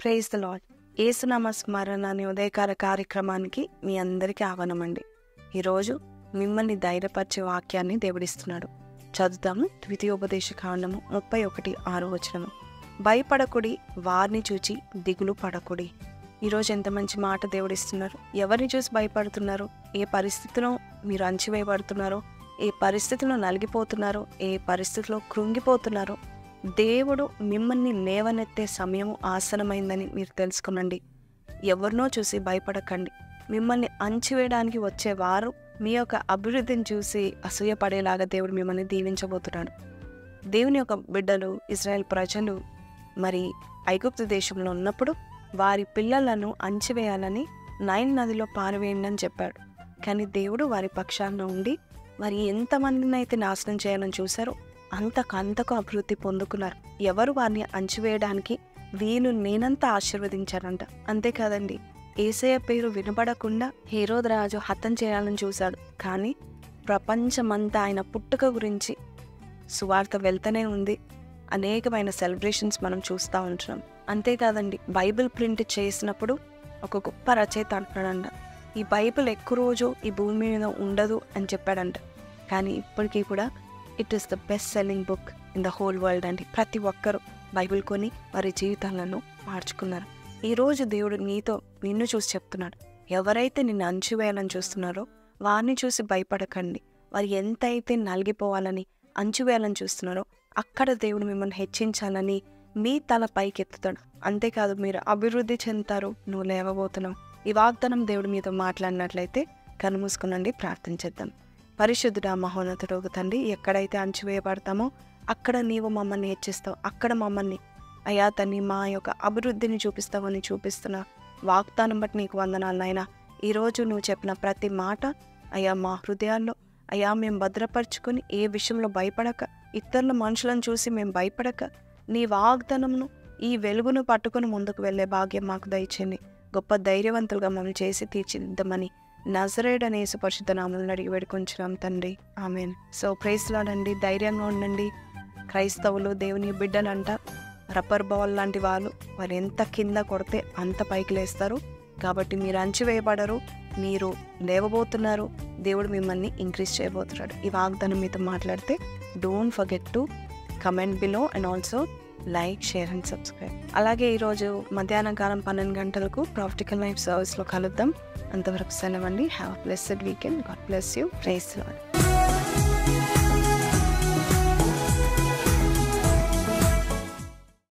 Praise the lord. యేసునామ స్మరణ అనే ఉదయకాల కార్యక్రమానికి మీ అందరికీ ఆహ్వానమండి. ఈరోజు మిమ్మల్ని ధైర్యపరిచే వాక్యాన్ని దేవుడిస్తున్నాడు. చదువుతాము. ద్వితీయోపదేశ కాండము 31:6. భయపడకుడి, వారిని చూచి దిగులు పడకుడి. ఈరోజు ఎంత మంచి మాట దేవుడిస్తున్నారు. ఎవరిని చూసి భయపడుతున్నారు? ఏ పరిస్థితిలో మీరు అణచివేయబడుతున్నారో, ఏ పరిస్థితిలో నలిగిపోతున్నారో, ఏ పరిస్థితిలో కృంగిపోతున్నారో, దేవుడు మిమ్మల్ని లేవనెత్తే సమయం ఆసనమైందని మీరు తెలుసుకునండి. ఎవరినో చూసి భయపడకండి. మిమ్మల్ని అణచివేయడానికి వచ్చేవారు మీ యొక్క అభివృద్ధిని చూసి అసూయపడేలాగా దేవుడు మిమ్మల్ని దీవించబోతున్నాడు. దేవుని యొక్క బిడ్డలు, ఇజ్రాయెల్ ప్రజలు మరి ఐగుప్తు దేశంలో ఉన్నప్పుడు వారి పిల్లలను అణచివేయాలని నైల్ నదిలో పారవేయండి అని చెప్పాడు. కానీ దేవుడు వారి పక్షాన ఉండి వారి ఎంతమందిని అయితే నాశనం చేయాలని చూశారో అంతకంతకు అభివృద్ధి పొందుకున్నారు. ఎవరు వారిని అణచివేయడానికి వీళ్ళు నేనంతా ఆశీర్వదించారంట. అంతేకాదండి, యేసయ్య పేరు వినబడకుండా హేరోదు రాజు హతం చేయాలని చూశాడు. కానీ ప్రపంచమంతా ఆయన పుట్టుక గురించి సువార్త వెళ్తూనే ఉంది. అనేకమైన సెలబ్రేషన్స్ మనం చూస్తూ ఉంటున్నాం. అంతేకాదండి, బైబిల్ ప్రింట్ చేసినప్పుడు ఒక గొప్ప రచయిత అంటున్నాడంట, ఈ బైబిల్ ఎక్కువ రోజు ఈ భూమి మీద ఉండదు అని చెప్పాడంట. కానీ ఇప్పటికీ కూడా it is the best selling book in the whole world అండి. ప్రతి ఒక్కరూ బైబిల్ కొని వారి జీవితాలను మార్చుకున్నారు. ఈరోజు దేవుడు నిన్ను చూసి చెప్తున్నాడు, ఎవరైతే నిన్ను అణచివేయాలని చూస్తున్నారో వారిని చూసి భయపడకండి. వారు ఎంతైతే నలిగిపోవాలని అణచివేయాలని చూస్తున్నారో అక్కడ దేవుడు మిమ్మల్ని హెచ్చించాలని మీ తల పైకెత్తుతాడు. అంతేకాదు, మీరు అభివృద్ధి చెందుతారు. నువ్వు లేవబోతున్నావు. ఈ వాగ్దానం దేవుడు మీతో మాట్లాడినట్లయితే కనుమూసుకునండి. ప్రార్థన చేద్దాం. పరిశుద్ధుడా, మహోన్నతుడు తండ్రి, ఎక్కడైతే అణచివేయబడతామో అక్కడ నీవు మమ్మల్ని హెచ్చిస్తావు. అక్కడ మమ్మల్ని అయ్యా తండ్రి మా యొక్క అభివృద్ధిని చూపిస్తావని చూపిస్తున్న వాగ్దానం బట్టి నీకు వందనాలు నాయనా. ఈరోజు నువ్వు చెప్పిన ప్రతి మాట అయ్యా మా హృదయాల్లో అయ్యా మేము భద్రపరుచుకొని ఏ విషయంలో భయపడక, ఇతరుల మనుషులను చూసి మేము భయపడక నీ వాగ్దానంను ఈ వెలుగును పట్టుకుని ముందుకు వెళ్ళే భాగ్యం మాకు దయచేయండి. గొప్ప ధైర్యవంతులుగా మమ్మల్ని చేసి తీర్చిదిద్దమని నజరేయుడైన అనే యేసు పరిశుద్ధ నామములో అడిగి వేడుకొంచున్నాం తండ్రి, ఆమేన్. సో ప్రైజ్ లార్డ్ అండి. ధైర్యంగా ఉండండి. క్రైస్తవులు దేవుని బిడ్డలంట రబ్బర్ బాల్ లాంటి వాళ్ళు ఎంత కింద కొడితే అంత పైకి లేస్తారు. కాబట్టి మీరు అణచివేయబడరు, మీరు లేవబోతున్నారు. దేవుడు మిమ్మల్ని ఇంక్రీజ్ చేయబోతున్నాడు. ఈ వాగ్దానం మీతో మాట్లాడితే don't forget to comment below and also like, share and subscribe. అలాగే ఈరోజు మధ్యాహ్నం కాలం 12 గంటలకు ప్రాఫిటికల్ లైఫ్ సర్వీస్లో కలుద్దాం. అంతవరకు సెలవండి. Have a blessed weekend. God bless you. Praise lord.